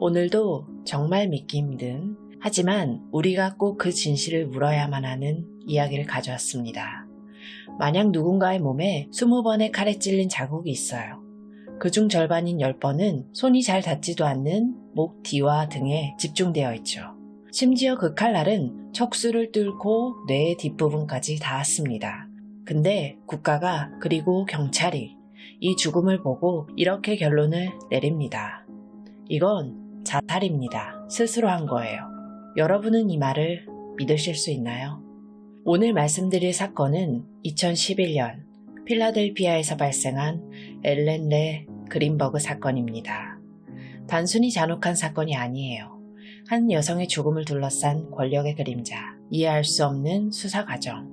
오늘도 정말 믿기 힘든, 하지만 우리가 꼭 그 진실을 물어야만 하는 이야기를 가져왔습니다. 만약 누군가의 몸에 20번의 칼에 찔린 자국이 있어요. 그중 절반인 10번은 손이 잘 닿지도 않는 목 뒤와 등에 집중되어 있죠. 심지어 그 칼날은 척수를 뚫고 뇌의 뒷부분까지 닿았습니다. 근데 국가가 그리고 경찰이 이 죽음을 보고 이렇게 결론을 내립니다. 이건 자살입니다. 스스로 한 거예요. 여러분은 이 말을 믿으실 수 있나요? 오늘 말씀드릴 사건은 2011년 필라델피아에서 발생한 엘렌 레 그린버그 사건입니다. 단순히 잔혹한 사건이 아니에요. 한 여성의 죽음을 둘러싼 권력의 그림자, 이해할 수 없는 수사 과정.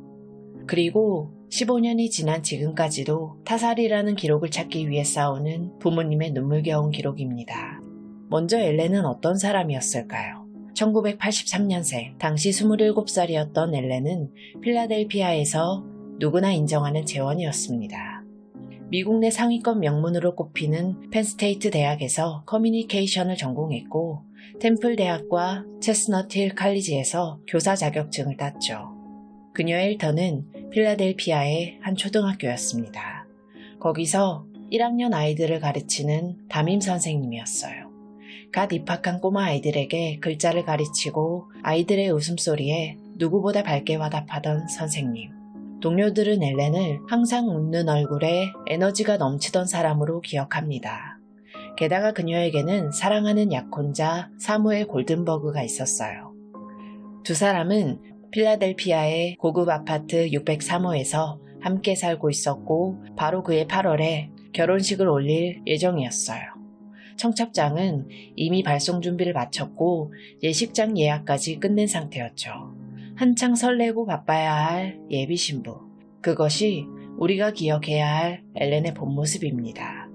그리고 15년이 지난 지금까지도 타살이라는 기록을 찾기 위해 싸우는 부모님의 눈물겨운 기록입니다. 먼저 엘렌은 어떤 사람이었을까요? 1983년생, 당시 27살이었던 엘렌은 필라델피아에서 누구나 인정하는 재원이었습니다. 미국 내 상위권 명문으로 꼽히는 펜스테이트 대학에서 커뮤니케이션을 전공했고 템플 대학과 체스너트 힐 칼리지에서 교사 자격증을 땄죠. 그녀의 일터는 필라델피아의 한 초등학교였습니다. 거기서 1학년 아이들을 가르치는 담임 선생님이었어요. 갓 입학한 꼬마 아이들에게 글자를 가르치고 아이들의 웃음소리에 누구보다 밝게 화답하던 선생님. 동료들은 엘렌을 항상 웃는 얼굴에 에너지가 넘치던 사람으로 기억합니다. 게다가 그녀에게는 사랑하는 약혼자 사무엘 골든버그가 있었어요. 두 사람은 필라델피아의 고급 아파트 603호에서 함께 살고 있었고 바로 그해 8월에 결혼식을 올릴 예정이었어요. 청첩장은 이미 발송 준비를 마쳤고 예식장 예약까지 끝낸 상태였죠. 한창 설레고 바빠야 할 예비 신부. 그것이 우리가 기억해야 할 엘렌의 본 모습입니다.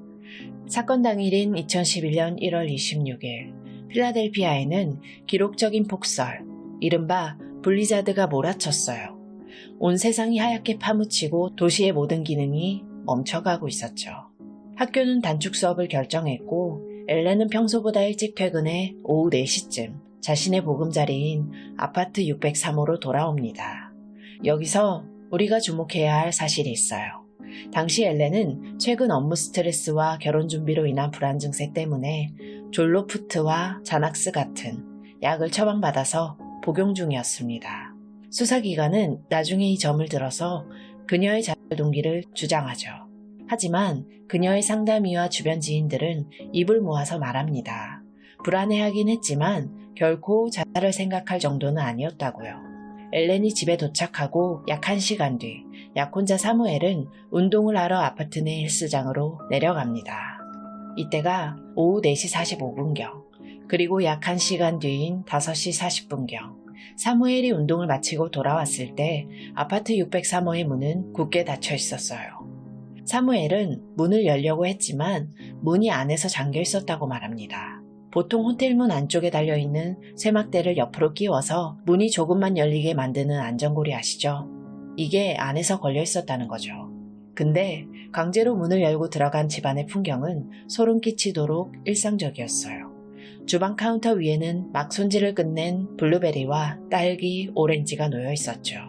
사건 당일인 2011년 1월 26일 필라델피아에는 기록적인 폭설, 이른바 블리자드가 몰아쳤어요. 온 세상이 하얗게 파묻히고 도시의 모든 기능이 멈춰가고 있었죠. 학교는 단축 수업을 결정했고 엘렌은 평소보다 일찍 퇴근해 오후 4시쯤 자신의 보금자리인 아파트 603호로 돌아옵니다. 여기서 우리가 주목해야 할 사실이 있어요. 당시 엘렌은 최근 업무 스트레스와 결혼 준비로 인한 불안 증세 때문에 졸로푸트와 자낙스 같은 약을 처방받아서 복용 중이었습니다. 수사기관은 나중에 이 점을 들어서 그녀의 자살 동기를 주장하죠. 하지만 그녀의 상담이와 주변 지인들은 입을 모아서 말합니다. 불안해하긴 했지만 결코 자살을 생각할 정도는 아니었다고요. 엘렌이 집에 도착하고 약 1시간 뒤 약혼자 사무엘은 운동을 하러 아파트 내 헬스장으로 내려갑니다. 이때가 오후 4시 45분경, 그리고 약 1시간 뒤인 5시 40분경 사무엘이 운동을 마치고 돌아왔을 때 아파트 603호의 문은 굳게 닫혀 있었어요. 사무엘은 문을 열려고 했지만 문이 안에서 잠겨 있었다고 말합니다. 보통 호텔 문 안쪽에 달려있는 쇠막대를 옆으로 끼워서 문이 조금만 열리게 만드는 안전고리 아시죠? 이게 안에서 걸려 있었다는 거죠. 근데 강제로 문을 열고 들어간 집안의 풍경은 소름 끼치도록 일상적이었어요. 주방 카운터 위에는 막 손질을 끝낸 블루베리와 딸기, 오렌지가 놓여 있었죠.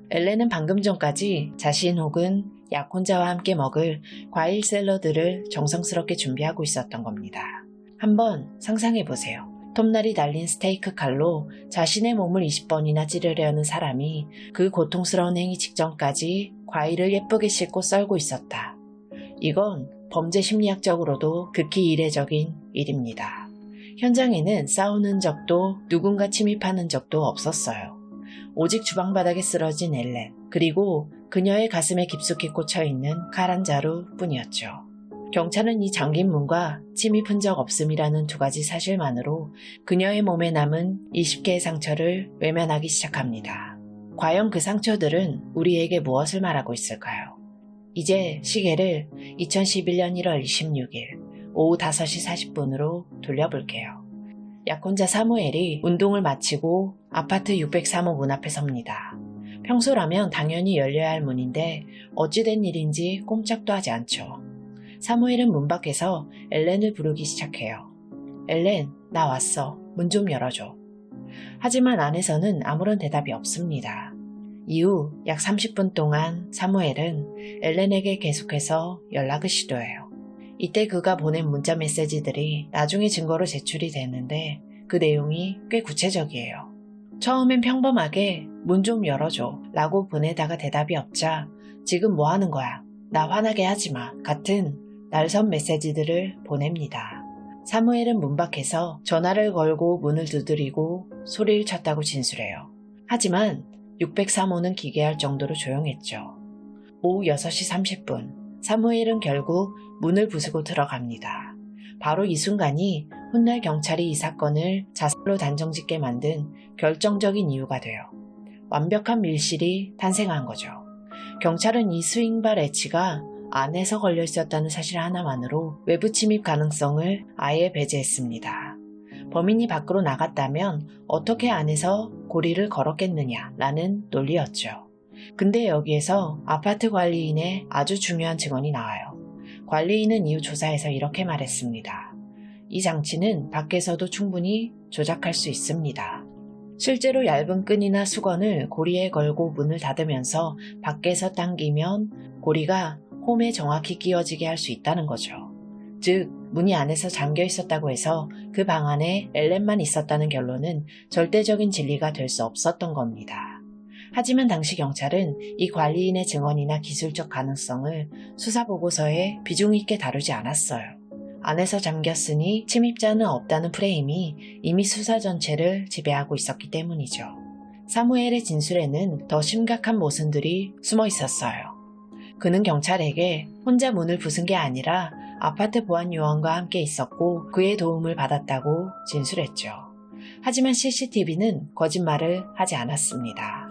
엘렌은 방금 전까지 자신 혹은 약혼자와 함께 먹을 과일 샐러드를 정성스럽게 준비하고 있었던 겁니다. 한번 상상해보세요. 톱날이 달린 스테이크 칼로 자신의 몸을 20번이나 찌르려는 사람이 그 고통스러운 행위 직전까지 과일을 예쁘게 씻고 썰고 있었다. 이건 범죄 심리학적으로도 극히 이례적인 일입니다. 현장에는 싸우는 적도 누군가 침입하는 적도 없었어요. 오직 주방 바닥에 쓰러진 엘렌, 그리고 그녀의 가슴에 깊숙이 꽂혀있는 칼 한 자루 뿐이었죠. 경찰은 이 잠긴 문과 침입 흔적 없음이라는 두 가지 사실만으로 그녀의 몸에 남은 20개의 상처를 외면하기 시작합니다. 과연 그 상처들은 우리에게 무엇을 말하고 있을까요? 이제 시계를 2011년 1월 26일 오후 5시 40분으로 돌려볼게요. 약혼자 사무엘이 운동을 마치고 아파트 603호 문 앞에 섭니다. 평소라면 당연히 열려야 할 문인데 어찌된 일인지 꼼짝도 하지 않죠. 사무엘은 문 밖에서 엘렌을 부르기 시작해요. 엘렌, 나 왔어. 문 좀 열어줘. 하지만 안에서는 아무런 대답이 없습니다. 이후 약 30분 동안 사무엘은 엘렌에게 계속해서 연락을 시도해요. 이때 그가 보낸 문자 메시지들이 나중에 증거로 제출이 되는데 그 내용이 꽤 구체적이에요. 처음엔 평범하게 문 좀 열어줘 라고 보내다가 대답이 없자 지금 뭐 하는 거야? 나 화나게 하지 마 같은 날선 메시지들을 보냅니다. 사무엘은 문 밖에서 전화를 걸고 문을 두드리고 소리를 쳤다고 진술해요. 하지만 603호는 기괴할 정도로 조용했죠. 오후 6시 30분 사무엘은 결국 문을 부수고 들어갑니다. 바로 이 순간이 훗날 경찰이 이 사건을 자살로 단정짓게 만든 결정적인 이유가 돼요. 완벽한 밀실이 탄생한 거죠. 경찰은 이 스윙발 엣지가 안에서 걸려 있었다는 사실 하나만으로 외부 침입 가능성을 아예 배제했습니다. 범인이 밖으로 나갔다면 어떻게 안에서 고리를 걸었겠느냐라는 논리였죠. 근데 여기에서 아파트 관리인의 아주 중요한 증언이 나와요. 관리인은 이후 조사에서 이렇게 말했습니다. 이 장치는 밖에서도 충분히 조작할 수 있습니다. 실제로 얇은 끈이나 수건을 고리에 걸고 문을 닫으면서 밖에서 당기면 고리가 홈에 정확히 끼워지게 할 수 있다는 거죠. 즉, 문이 안에서 잠겨 있었다고 해서 그 방 안에 엘렌만 있었다는 결론은 절대적인 진리가 될 수 없었던 겁니다. 하지만 당시 경찰은 이 관리인의 증언이나 기술적 가능성을 수사보고서에 비중 있게 다루지 않았어요. 안에서 잠겼으니 침입자는 없다는 프레임이 이미 수사 전체를 지배하고 있었기 때문이죠. 사무엘의 진술에는 더 심각한 모순들이 숨어 있었어요. 그는 경찰에게 혼자 문을 부순 게 아니라 아파트 보안 요원과 함께 있었고 그의 도움을 받았다고 진술했죠. 하지만 CCTV는 거짓말을 하지 않았습니다.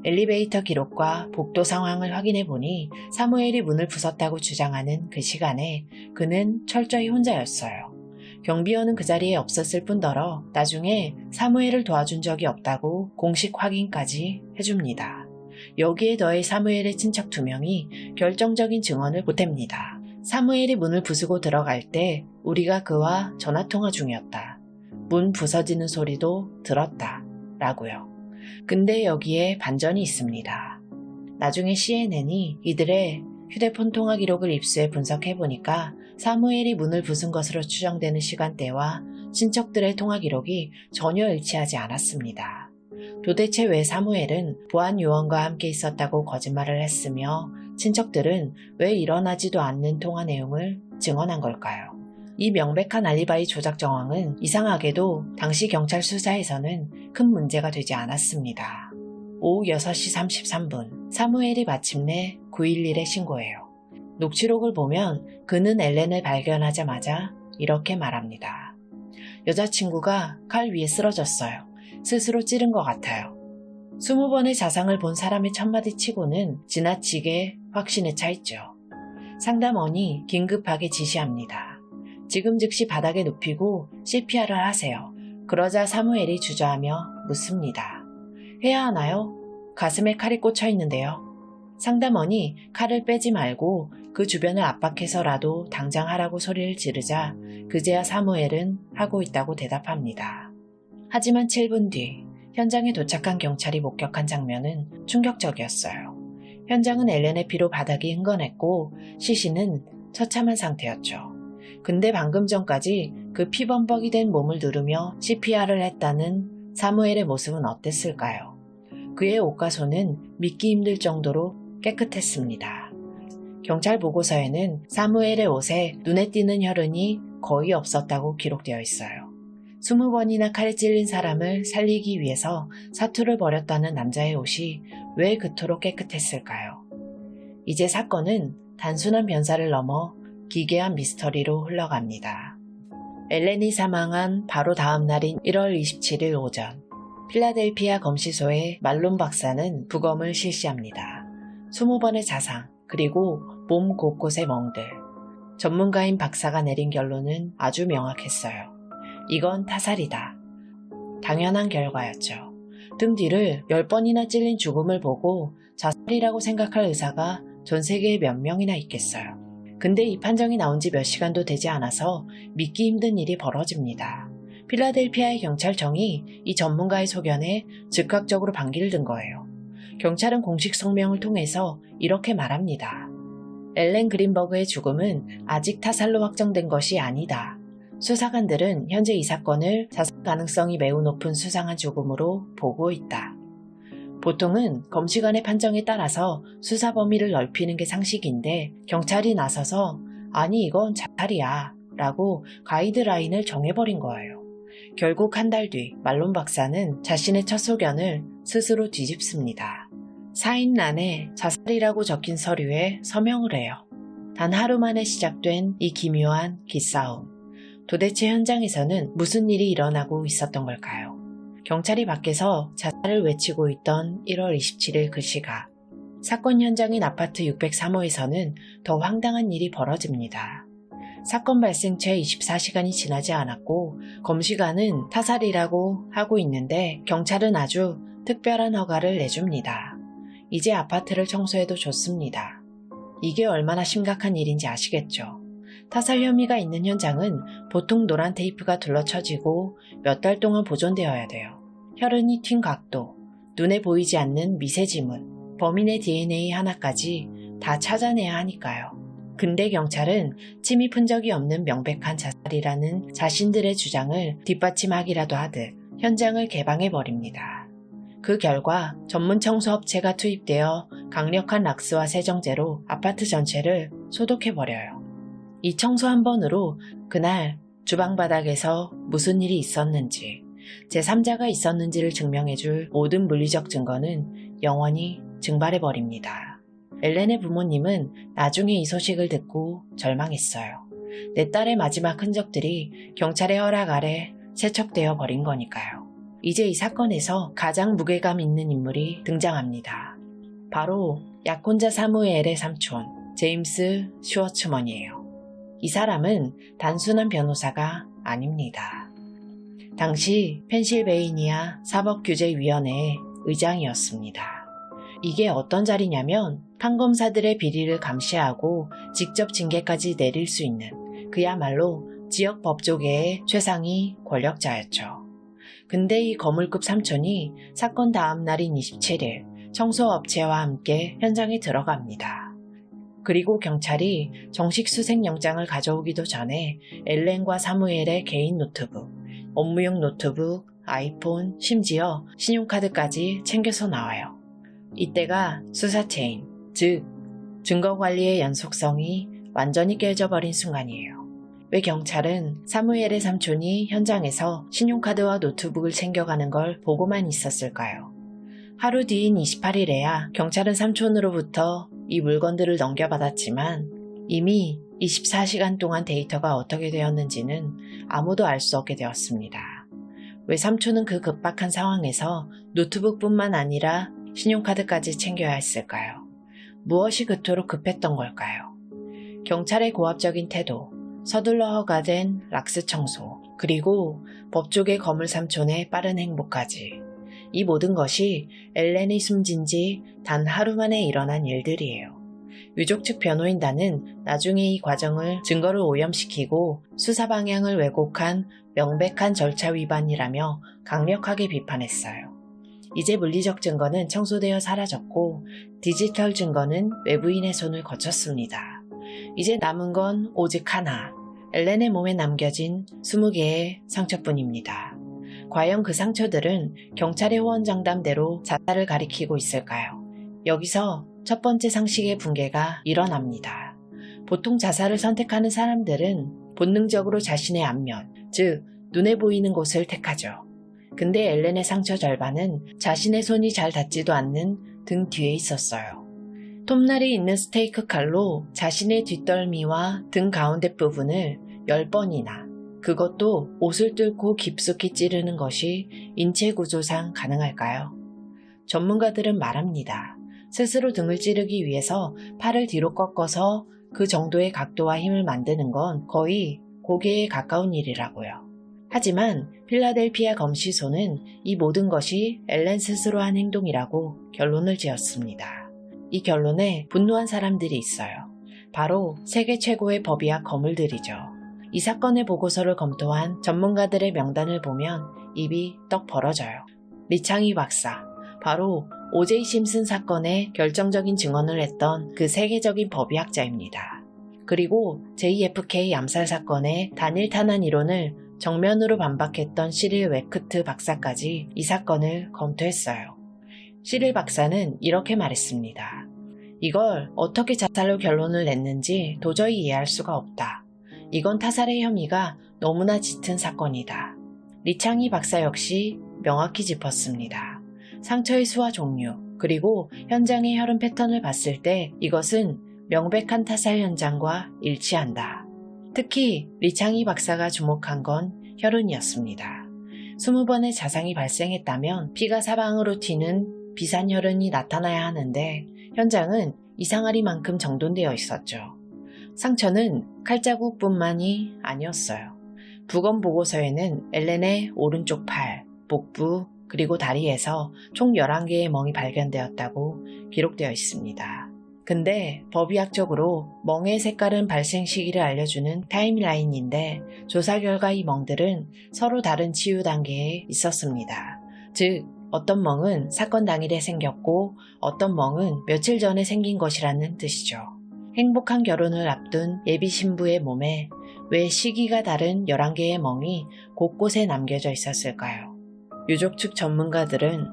엘리베이터 기록과 복도 상황을 확인해 보니 사무엘이 문을 부쉈다고 주장하는 그 시간에 그는 철저히 혼자였어요. 경비원은 그 자리에 없었을 뿐더러 나중에 사무엘을 도와준 적이 없다고 공식 확인까지 해줍니다. 여기에 더해 사무엘의 친척 2명이 결정적인 증언을 보탭니다. 사무엘이 문을 부수고 들어갈 때 우리가 그와 전화통화 중이었다. 문 부서지는 소리도 들었다. 라고요. 근데 여기에 반전이 있습니다. 나중에 CNN이 이들의 휴대폰 통화 기록을 입수해 분석해보니까 사무엘이 문을 부순 것으로 추정되는 시간대와 친척들의 통화 기록이 전혀 일치하지 않았습니다. 도대체 왜 사무엘은 보안 요원과 함께 있었다고 거짓말을 했으며 친척들은 왜 일어나지도 않는 통화 내용을 증언한 걸까요? 이 명백한 알리바이 조작 정황은 이상하게도 당시 경찰 수사에서는 큰 문제가 되지 않았습니다. 오후 6시 33분 사무엘이 마침내 911에 신고해요. 녹취록을 보면 그는 엘렌을 발견하자마자 이렇게 말합니다. 여자친구가 칼 위에 쓰러졌어요. 스스로 찌른 것 같아요. 20번의 자상을 본 사람의 첫마디 치고는 지나치게 확신에 차 있죠. 상담원이 긴급하게 지시합니다. 지금 즉시 바닥에 눕히고 CPR을 하세요. 그러자 사무엘이 주저하며 묻습니다. 해야 하나요? 가슴에 칼이 꽂혀 있는데요. 상담원이 칼을 빼지 말고 그 주변을 압박해서라도 당장 하라고 소리를 지르자 그제야 사무엘은 하고 있다고 대답합니다. 하지만 7분 뒤 현장에 도착한 경찰이 목격한 장면은 충격적이었어요. 현장은 엘렌의 피로 바닥이 흥건했고 시신은 처참한 상태였죠. 근데 방금 전까지 그 피범벅이 된 몸을 누르며 CPR을 했다는 사무엘의 모습은 어땠을까요? 그의 옷과 손은 믿기 힘들 정도로 깨끗했습니다. 경찰 보고서에는 사무엘의 옷에 눈에 띄는 혈흔이 거의 없었다고 기록되어 있어요. 20번이나 칼에 찔린 사람을 살리기 위해서 사투를 벌였다는 남자의 옷이 왜 그토록 깨끗했을까요? 이제 사건은 단순한 변사를 넘어 기괴한 미스터리로 흘러갑니다. 엘렌이 사망한 바로 다음 날인 1월 27일 오전, 필라델피아 검시소의 말론 박사는 부검을 실시합니다. 20번의 자상, 그리고 몸 곳곳의 멍들. 전문가인 박사가 내린 결론은 아주 명확했어요. 이건 타살이다. 당연한 결과였죠. 등 뒤를 10번이나 찔린 죽음을 보고 자살이라고 생각할 의사가 전 세계에 몇 명이나 있겠어요. 근데 이 판정이 나온 지 몇 시간도 되지 않아서 믿기 힘든 일이 벌어집니다. 필라델피아의 경찰청이 이 전문가의 소견에 즉각적으로 반기를 든 거예요. 경찰은 공식 성명을 통해서 이렇게 말합니다. 엘렌 그린버그의 죽음은 아직 타살로 확정된 것이 아니다. 수사관들은 현재 이 사건을 자살 가능성이 매우 높은 수상한 죽음으로 보고 있다. 보통은 검시관의 판정에 따라서 수사 범위를 넓히는 게 상식인데 경찰이 나서서 아니 이건 자살이야 라고 가이드라인을 정해버린 거예요. 결국 한 달 뒤 말론 박사는 자신의 첫 소견을 스스로 뒤집습니다. 사인란에 자살이라고 적힌 서류에 서명을 해요. 단 하루 만에 시작된 이 기묘한 기싸움. 도대체 현장에서는 무슨 일이 일어나고 있었던 걸까요? 경찰이 밖에서 자살을 외치고 있던 1월 27일 그 시각. 사건 현장인 아파트 603호에서는 더 황당한 일이 벌어집니다. 사건 발생 채 24시간이 지나지 않았고 검시관은 타살이라고 하고 있는데 경찰은 아주 특별한 허가를 내줍니다. 이제 아파트를 청소해도 좋습니다. 이게 얼마나 심각한 일인지 아시겠죠? 타살 혐의가 있는 현장은 보통 노란 테이프가 둘러쳐지고 몇 달 동안 보존되어야 돼요. 혈흔이 튄 각도, 눈에 보이지 않는 미세 지문, 범인의 DNA 하나까지 다 찾아내야 하니까요. 근데 경찰은 침입 흔적이 없는 명백한 자살이라는 자신들의 주장을 뒷받침하기라도 하듯 현장을 개방해버립니다. 그 결과 전문 청소업체가 투입되어 강력한 락스와 세정제로 아파트 전체를 소독해버려요. 이 청소 한 번으로 그날 주방 바닥에서 무슨 일이 있었는지, 제3자가 있었는지를 증명해줄 모든 물리적 증거는 영원히 증발해버립니다. 엘렌의 부모님은 나중에 이 소식을 듣고 절망했어요. 내 딸의 마지막 흔적들이 경찰의 허락 아래 세척되어 버린 거니까요. 이제 이 사건에서 가장 무게감 있는 인물이 등장합니다. 바로 약혼자 사무엘의 삼촌, 제임스 슈워츠먼이에요. 이 사람은 단순한 변호사가 아닙니다. 당시 펜실베이니아 사법규제위원회의 의장이었습니다. 이게 어떤 자리냐면 판검사들의 비리를 감시하고 직접 징계까지 내릴 수 있는 그야말로 지역 법조계의 최상위 권력자였죠. 근데 이 거물급 삼촌이 사건 다음 날인 27일 청소업체와 함께 현장에 들어갑니다. 그리고 경찰이 정식 수색영장을 가져오기도 전에 엘렌과 사무엘의 개인 노트북, 업무용 노트북, 아이폰, 심지어 신용카드까지 챙겨서 나와요. 이때가 수사 체인, 즉 증거관리의 연속성이 완전히 깨져버린 순간이에요. 왜 경찰은 사무엘의 삼촌이 현장에서 신용카드와 노트북을 챙겨가는 걸 보고만 있었을까요? 하루 뒤인 28일에야 경찰은 삼촌으로부터 이 물건들을 넘겨받았지만 이미 24시간 동안 데이터가 어떻게 되었는지는 아무도 알 수 없게 되었습니다. 왜 삼촌은 그 급박한 상황에서 노트북뿐만 아니라 신용카드까지 챙겨야 했을까요? 무엇이 그토록 급했던 걸까요? 경찰의 고압적인 태도, 서둘러 허가된 락스 청소, 그리고 법조계 거물 삼촌의 빠른 행보까지. 이 모든 것이 엘렌이 숨진 지 단 하루 만에 일어난 일들이에요. 유족 측 변호인단은 나중에 이 과정을 증거를 오염시키고 수사 방향을 왜곡한 명백한 절차 위반이라며 강력하게 비판했어요. 이제 물리적 증거는 청소되어 사라졌고 디지털 증거는 외부인의 손을 거쳤습니다. 이제 남은 건 오직 하나, 엘렌의 몸에 남겨진 20개의 상처뿐입니다. 과연 그 상처들은 경찰의 호언장담대로 자살을 가리키고 있을까요? 여기서 첫 번째 상식의 붕괴가 일어납니다. 보통 자살을 선택하는 사람들은 본능적으로 자신의 앞면, 즉 눈에 보이는 곳을 택하죠. 근데 엘렌의 상처 절반은 자신의 손이 잘 닿지도 않는 등 뒤에 있었어요. 톱날이 있는 스테이크 칼로 자신의 뒷덜미와 등 가운데 부분을 10번이나, 그것도 옷을 뚫고 깊숙이 찌르는 것이 인체 구조상 가능할까요? 전문가들은 말합니다. 스스로 등을 찌르기 위해서 팔을 뒤로 꺾어서 그 정도의 각도와 힘을 만드는 건 거의 고개에 가까운 일이라고요. 하지만 필라델피아 검시소는 이 모든 것이 엘렌 스스로 한 행동이라고 결론을 지었습니다. 이 결론에 분노한 사람들이 있어요. 바로 세계 최고의 법의학 거물들이죠. 이 사건의 보고서를 검토한 전문가들의 명단을 보면 입이 떡 벌어져요. 리창희 박사, 바로 O.J. 심슨 사건의 결정적인 증언을 했던 그 세계적인 법의학자입니다. 그리고 JFK 암살 사건의 단일 탄환 이론을 정면으로 반박했던 시릴 웨크트 박사까지 이 사건을 검토했어요. 시릴 박사는 이렇게 말했습니다. 이걸 어떻게 자살로 결론을 냈는지 도저히 이해할 수가 없다. 이건 타살의 혐의가 너무나 짙은 사건이다. 리창희 박사 역시 명확히 짚었습니다. 상처의 수와 종류, 그리고 현장의 혈흔 패턴을 봤을 때 이것은 명백한 타살 현장과 일치한다. 특히 리창희 박사가 주목한 건 혈흔이었습니다. 20번의 자상이 발생했다면 피가 사방으로 튀는 비산혈흔이 나타나야 하는데 현장은 이상하리만큼 정돈되어 있었죠. 상처는 칼자국뿐만이 아니었어요. 부검 보고서에는 엘렌의 오른쪽 팔, 복부, 그리고 다리에서 총 11개의 멍이 발견되었다고 기록되어 있습니다. 근데 법의학적으로 멍의 색깔은 발생 시기를 알려주는 타임라인인데 조사 결과 이 멍들은 서로 다른 치유 단계에 있었습니다. 즉, 어떤 멍은 사건 당일에 생겼고 어떤 멍은 며칠 전에 생긴 것이라는 뜻이죠. 행복한 결혼을 앞둔 예비 신부의 몸에 왜 시기가 다른 11개의 멍이 곳곳에 남겨져 있었을까요? 유족 측 전문가들은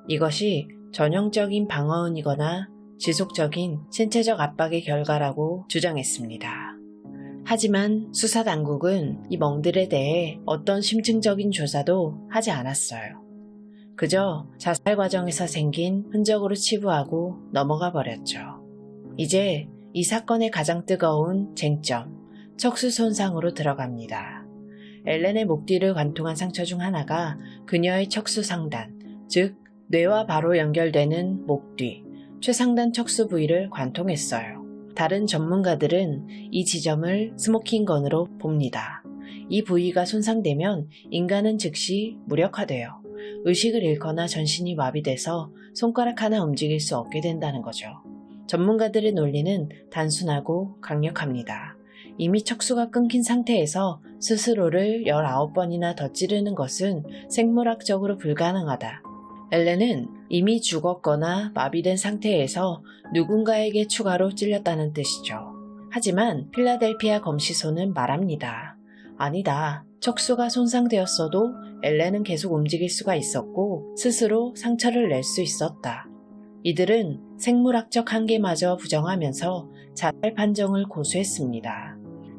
이것이 전형적인 방어운이거나 지속적인 신체적 압박의 결과라고 주장했습니다. 하지만 수사당국은 이 멍들에 대해 어떤 심층적인 조사도 하지 않았어요. 그저 자살 과정에서 생긴 흔적으로 치부하고 넘어가 버렸죠. 이제 이 사건의 가장 뜨거운 쟁점, 척수 손상으로 들어갑니다. 엘렌의 목 뒤를 관통한 상처 중 하나가 그녀의 척수 상단, 즉 뇌와 바로 연결되는 목 뒤, 최상단 척수 부위를 관통했어요. 다른 전문가들은 이 지점을 스모킹건으로 봅니다. 이 부위가 손상되면 인간은 즉시 무력화돼요. 의식을 잃거나 전신이 마비돼서 손가락 하나 움직일 수 없게 된다는 거죠. 전문가들의 논리는 단순하고 강력합니다. 이미 척수가 끊긴 상태에서 스스로를 19번이나 더 찌르는 것은 생물학적으로 불가능하다. 엘렌은 이미 죽었거나 마비된 상태에서 누군가에게 추가로 찔렸다는 뜻이죠. 하지만 필라델피아 검시소는 말합니다. 아니다. 척수가 손상되었어도 엘렌은 계속 움직일 수가 있었고 스스로 상처를 낼 수 있었다. 이들은 생물학적 한계마저 부정하면서 자살 판정을 고수했습니다.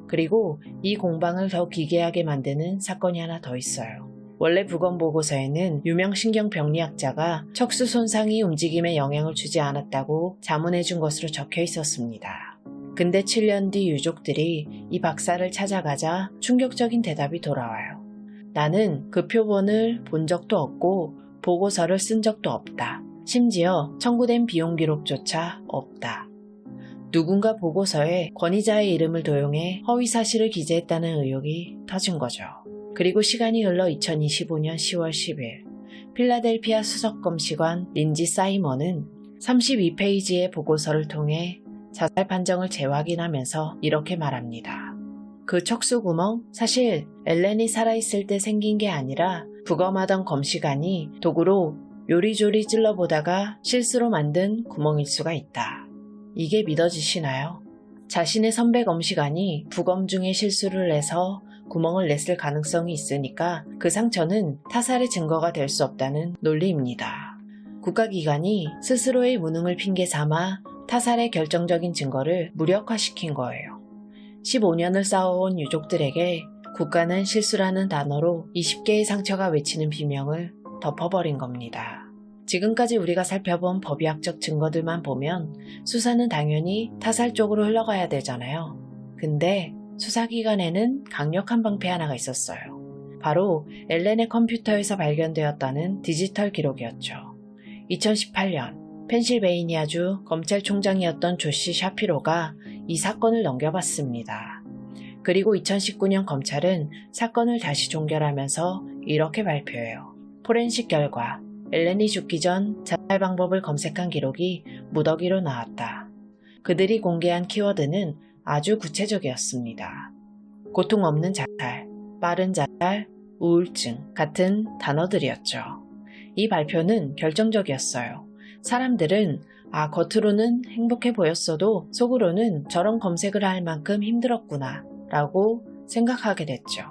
그리고 이 공방을 더 기괴하게 만드는 사건이 하나 더 있어요. 원래 부검 보고서에는 유명 신경병리학자가 척수 손상이 움직임에 영향을 주지 않았다고 자문해준 것으로 적혀 있었습니다. 근데 7년 뒤 유족들이 이 박사를 찾아가자 충격적인 대답이 돌아와요. 나는 그 표본을 본 적도 없고 보고서를 쓴 적도 없다. 심지어 청구된 비용 기록조차 없다. 누군가 보고서에 권위자의 이름을 도용해 허위 사실을 기재했다는 의혹이 터진 거죠. 그리고 시간이 흘러 2025년 10월 10일 필라델피아 수석검시관 린지 사이먼은 32페이지의 보고서를 통해 자살 판정을 재확인하면서 이렇게 말합니다. 그 척수구멍 사실 엘렌이 살아있을 때 생긴 게 아니라 부검하던 검시관이 도구로 요리조리 찔러보다가 실수로 만든 구멍일 수가 있다. 이게 믿어지시나요? 자신의 선배 검시관이 부검 중에 실수를 해서 구멍을 냈을 가능성이 있으니까 그 상처는 타살의 증거가 될 수 없다는 논리입니다. 국가기관이 스스로의 무능을 핑계 삼아 타살의 결정적인 증거를 무력화시킨 거예요. 15년을 싸워온 유족들에게 국가는 실수라는 단어로 20개의 상처가 외치는 비명을 덮어버린 겁니다. 지금까지 우리가 살펴본 법의학적 증거들만 보면 수사는 당연히 타살 쪽으로 흘러가야 되잖아요. 근데 수사기관에는 강력한 방패 하나가 있었어요. 바로 엘렌의 컴퓨터에서 발견되었다는 디지털 기록이었죠. 2018년 펜실베이니아주 검찰총장이었던 조시 샤피로가 이 사건을 넘겨봤습니다. 그리고 2019년 검찰은 사건을 다시 종결하면서 이렇게 발표해요. 포렌식 결과, 엘렌이 죽기 전 자살 방법을 검색한 기록이 무더기로 나왔다. 그들이 공개한 키워드는 아주 구체적이었습니다. 고통 없는 자살, 빠른 자살, 우울증 같은 단어들이었죠. 이 발표는 결정적이었어요. 사람들은 겉으로는 행복해 보였어도 속으로는 저런 검색을 할 만큼 힘들었구나 라고 생각하게 됐죠.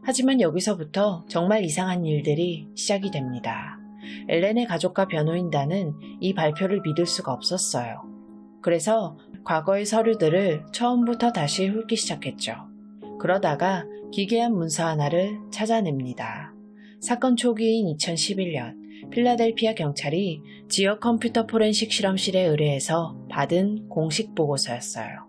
하지만 여기서부터 정말 이상한 일들이 시작이 됩니다. 엘렌의 가족과 변호인단은 이 발표를 믿을 수가 없었어요. 그래서 과거의 서류들을 처음부터 다시 훑기 시작했죠. 그러다가 기괴한 문서 하나를 찾아냅니다. 사건 초기인 2011년 필라델피아 경찰이 지역 컴퓨터 포렌식 실험실에 의뢰해서 받은 공식 보고서였어요.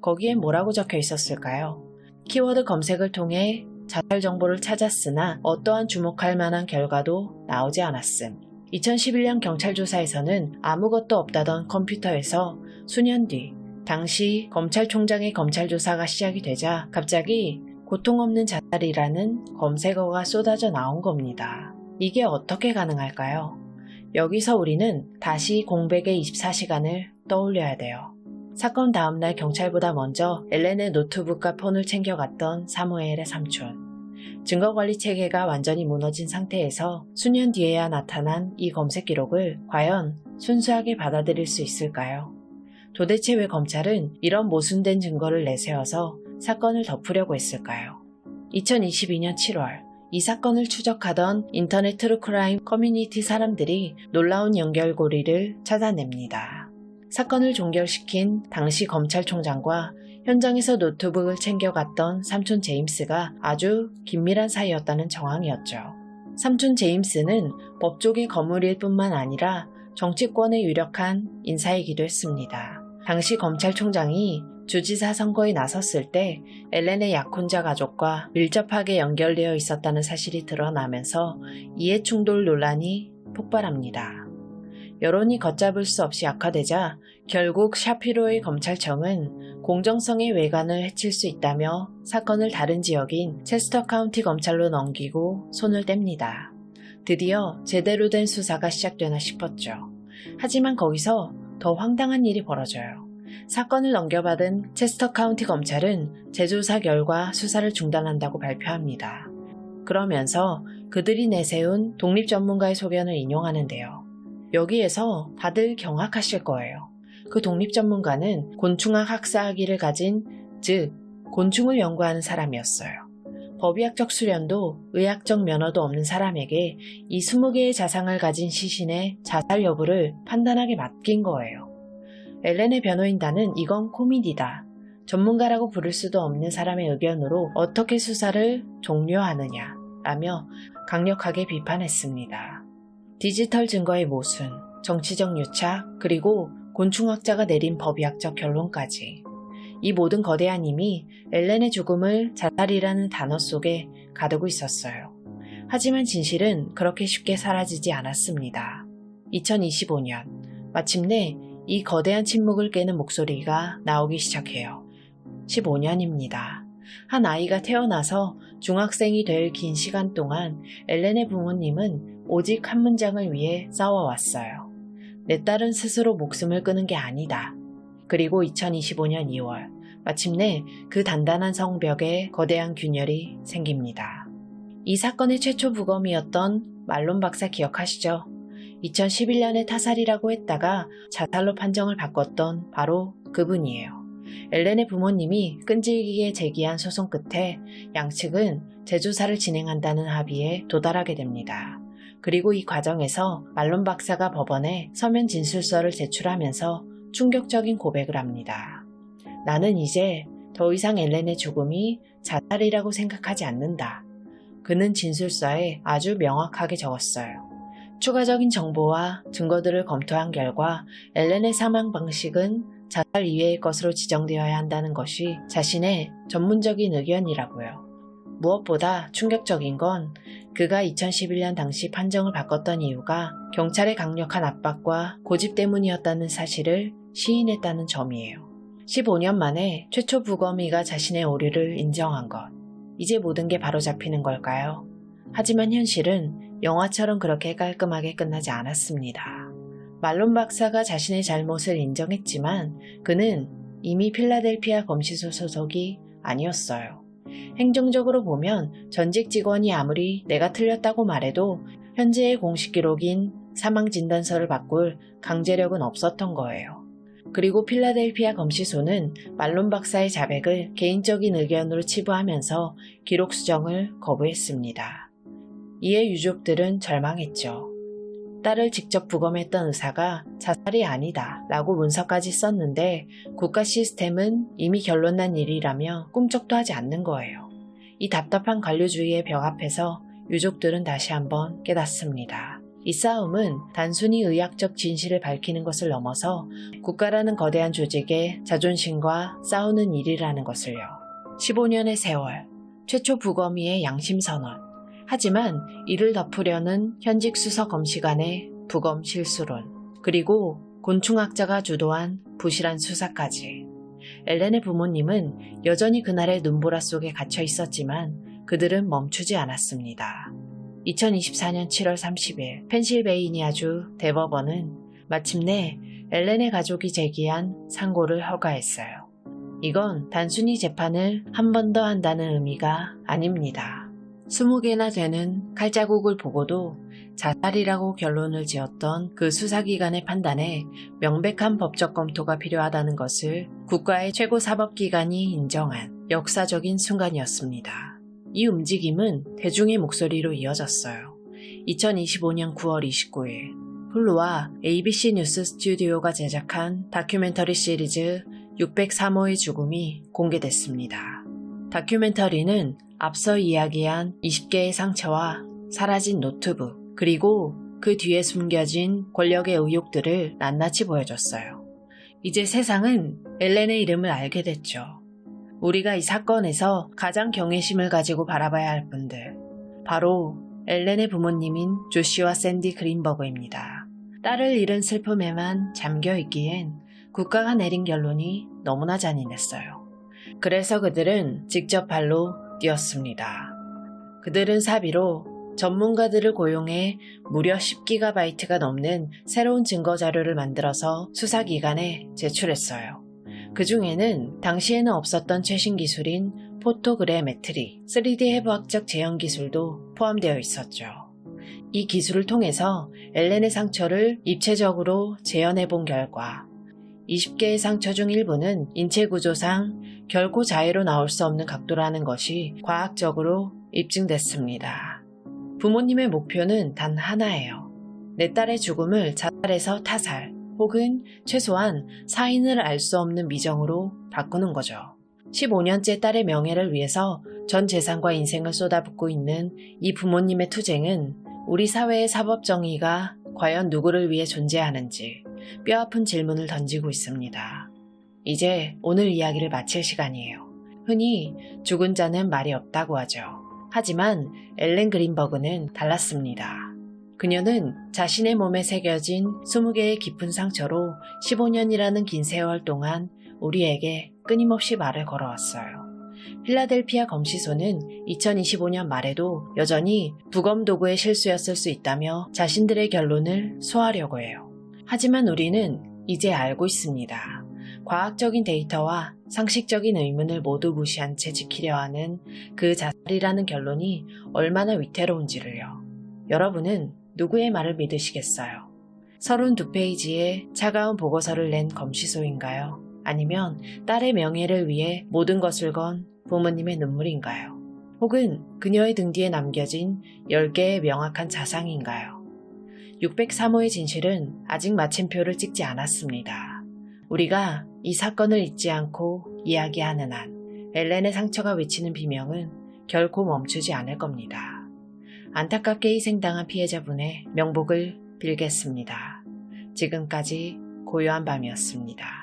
거기에 뭐라고 적혀 있었을까요? 키워드 검색을 통해 자살 정보를 찾았으나 어떠한 주목할 만한 결과도 나오지 않았음. 2011년 경찰 조사에서는 아무것도 없다던 컴퓨터에서 수년 뒤 당시 검찰총장의 검찰 조사가 시작이 되자 갑자기 고통 없는 자살이라는 검색어가 쏟아져 나온 겁니다. 이게 어떻게 가능할까요? 여기서 우리는 다시 공백의 24시간을 떠올려야 돼요. 사건 다음날 경찰보다 먼저 엘렌의 노트북과 폰을 챙겨갔던 사무엘의 삼촌. 증거관리 체계가 완전히 무너진 상태에서 수년 뒤에야 나타난 이 검색 기록을 과연 순수하게 받아들일 수 있을까요? 도대체 왜 검찰은 이런 모순된 증거를 내세워서 사건을 덮으려고 했을까요? 2022년 7월 이 사건을 추적하던 인터넷 트루크라임 커뮤니티 사람들이 놀라운 연결고리를 찾아냅니다. 사건을 종결시킨 당시 검찰총장과 현장에서 노트북을 챙겨갔던 삼촌 제임스가 아주 긴밀한 사이였다는 정황이었죠. 삼촌 제임스는 법조계 거물일 뿐만 아니라 정치권에 유력한 인사이기도 했습니다. 당시 검찰총장이 주지사 선거에 나섰을 때 엘렌의 약혼자 가족과 밀접하게 연결되어 있었다는 사실이 드러나면서 이해충돌 논란이 폭발합니다. 여론이 걷잡을 수 없이 악화되자 결국 샤피로의 검찰청은 공정성의 외관을 해칠 수 있다며 사건을 다른 지역인 체스터 카운티 검찰로 넘기고 손을 뗍니다. 드디어 제대로 된 수사가 시작되나 싶었죠. 하지만 거기서 더 황당한 일이 벌어져요. 사건을 넘겨받은 체스터 카운티 검찰은 재조사 결과 수사를 중단한다고 발표합니다. 그러면서 그들이 내세운 독립 전문가의 소견을 인용하는데요. 여기에서 다들 경악하실 거예요. 그 독립 전문가는 곤충학 학사 학위를 가진, 즉 곤충을 연구하는 사람이었어요. 법의학적 수련도 의학적 면허도 없는 사람에게 이 20개의 자상을 가진 시신의 자살 여부를 판단하게 맡긴 거예요. 엘렌의 변호인단은 이건 코미디다. 전문가라고 부를 수도 없는 사람의 의견으로 어떻게 수사를 종료하느냐 라며 강력하게 비판했습니다. 디지털 증거의 모순, 정치적 유착, 그리고 곤충학자가 내린 법의학적 결론까지. 이 모든 거대한 힘이 엘렌의 죽음을 자살이라는 단어 속에 가두고 있었어요. 하지만 진실은 그렇게 쉽게 사라지지 않았습니다. 2025년, 마침내 이 거대한 침묵을 깨는 목소리가 나오기 시작해요. 15년입니다. 한 아이가 태어나서 중학생이 될 긴 시간 동안 엘렌의 부모님은 오직 한 문장을 위해 싸워왔어요. 내 딸은 스스로 목숨을 끊은 게 아니다. 그리고 2025년 2월, 마침내 그 단단한 성벽에 거대한 균열이 생깁니다. 이 사건의 최초 부검이었던 말론 박사 기억하시죠? 2011년에 타살이라고 했다가 자살로 판정을 바꿨던 바로 그분이에요. 엘렌의 부모님이 끈질기게 제기한 소송 끝에 양측은 재조사를 진행한다는 합의에 도달하게 됩니다. 그리고 이 과정에서 말론 박사가 법원에 서면 진술서를 제출하면서 충격적인 고백을 합니다. 나는 이제 더 이상 엘렌의 죽음이 자살이라고 생각하지 않는다. 그는 진술서에 아주 명확하게 적었어요. 추가적인 정보와 증거들을 검토한 결과 엘렌의 사망 방식은 자살 이외의 것으로 지정되어야 한다는 것이 자신의 전문적인 의견이라고요. 무엇보다 충격적인 건 그가 2011년 당시 판정을 바꿨던 이유가 경찰의 강력한 압박과 고집 때문이었다는 사실을 시인했다는 점이에요. 15년 만에 최초 부검의가 자신의 오류를 인정한 것. 이제 모든 게 바로잡히는 걸까요? 하지만 현실은 영화처럼 그렇게 깔끔하게 끝나지 않았습니다. 말론 박사가 자신의 잘못을 인정했지만 그는 이미 필라델피아 검시소 소속이 아니었어요. 행정적으로 보면 전직 직원이 아무리 내가 틀렸다고 말해도 현재의 공식 기록인 사망진단서를 바꿀 강제력은 없었던 거예요. 그리고 필라델피아 검시소는 말론 박사의 자백을 개인적인 의견으로 치부하면서 기록 수정을 거부했습니다. 이에 유족들은 절망했죠. 딸을 직접 부검했던 의사가 자살이 아니다 라고 문서까지 썼는데 국가 시스템은 이미 결론난 일이라며 꿈쩍도 하지 않는 거예요. 이 답답한 관료주의의 벽 앞에서 유족들은 다시 한번 깨닫습니다. 이 싸움은 단순히 의학적 진실을 밝히는 것을 넘어서 국가라는 거대한 조직의 자존심과 싸우는 일이라는 것을요. 15년의 세월, 최초 부검의의 양심선언. 하지만 이를 덮으려는 현직 수석 검시관의 부검 실수론, 그리고 곤충학자가 주도한 부실한 수사까지. 엘렌의 부모님은 여전히 그날의 눈보라 속에 갇혀 있었지만 그들은 멈추지 않았습니다. 2024년 7월 30일 펜실베이니아주 대법원은 마침내 엘렌의 가족이 제기한 상고를 허가했어요. 이건 단순히 재판을 한 번 더 한다는 의미가 아닙니다. 20개나 되는 칼자국을 보고도 자살이라고 결론을 지었던 그 수사기관의 판단에 명백한 법적 검토가 필요하다는 것을 국가의 최고 사법기관이 인정한 역사적인 순간이었습니다. 이 움직임은 대중의 목소리로 이어졌어요. 2025년 9월 29일 훌루와 ABC 뉴스 스튜디오가 제작한 다큐멘터리 시리즈 603호의 죽음이 공개됐습니다. 다큐멘터리는 앞서 이야기한 20개의 상처와 사라진 노트북, 그리고 그 뒤에 숨겨진 권력의 의혹들을 낱낱이 보여줬어요. 이제 세상은 엘렌의 이름을 알게 됐죠. 우리가 이 사건에서 가장 경외심을 가지고 바라봐야 할 분들, 바로 엘렌의 부모님인 조시와 샌디 그린버그입니다. 딸을 잃은 슬픔에만 잠겨있기엔 국가가 내린 결론이 너무나 잔인했어요. 그래서 그들은 직접 발로 뛰었습니다. 그들은 사비로 전문가들을 고용해 무려 10GB가 넘는 새로운 증거자료를 만들어서 수사기관에 제출했어요. 그 중에는 당시에는 없었던 최신 기술인 포토그래메트리, 3D 해부학적 재현 기술도 포함되어 있었죠. 이 기술을 통해서 엘렌의 상처를 입체적으로 재현해 본 결과 20개의 상처 중 일부는 인체 구조상 결코 자의로 나올 수 없는 각도라는 것이 과학적으로 입증됐습니다. 부모님의 목표는 단 하나예요. 내 딸의 죽음을 자살에서 타살 혹은 최소한 사인을 알 수 없는 미정으로 바꾸는 거죠. 15년째 딸의 명예를 위해서 전 재산과 인생을 쏟아붓고 있는 이 부모님의 투쟁은 우리 사회의 사법정의가 과연 누구를 위해 존재하는지 뼈아픈 질문을 던지고 있습니다. 이제 오늘 이야기를 마칠 시간이에요. 흔히 죽은 자는 말이 없다고 하죠. 하지만 엘렌 그린버그는 달랐습니다. 그녀는 자신의 몸에 새겨진 20개의 깊은 상처로 15년이라는 긴 세월 동안 우리에게 끊임없이 말을 걸어왔어요. 필라델피아 검시소는 2025년 말에도 여전히 부검 도구의 실수였을 수 있다며 자신들의 결론을 소화하려고 해요. 하지만 우리는 이제 알고 있습니다. 과학적인 데이터와 상식적인 의문을 모두 무시한 채 지키려 하는 그 자살이라는 결론이 얼마나 위태로운지를요. 여러분은 누구의 말을 믿으시겠어요? 32페이지의 차가운 보고서를 낸 검시소인가요? 아니면 딸의 명예를 위해 모든 것을 건 부모님의 눈물인가요? 혹은 그녀의 등 뒤에 남겨진 10개의 명확한 자상인가요? 603호의 진실은 아직 마침표를 찍지 않았습니다. 우리가 이 사건을 잊지 않고 이야기하는 한 엘렌의 상처가 외치는 비명은 결코 멈추지 않을 겁니다. 안타깝게 희생당한 피해자분의 명복을 빌겠습니다. 지금까지 고요한 밤이었습니다.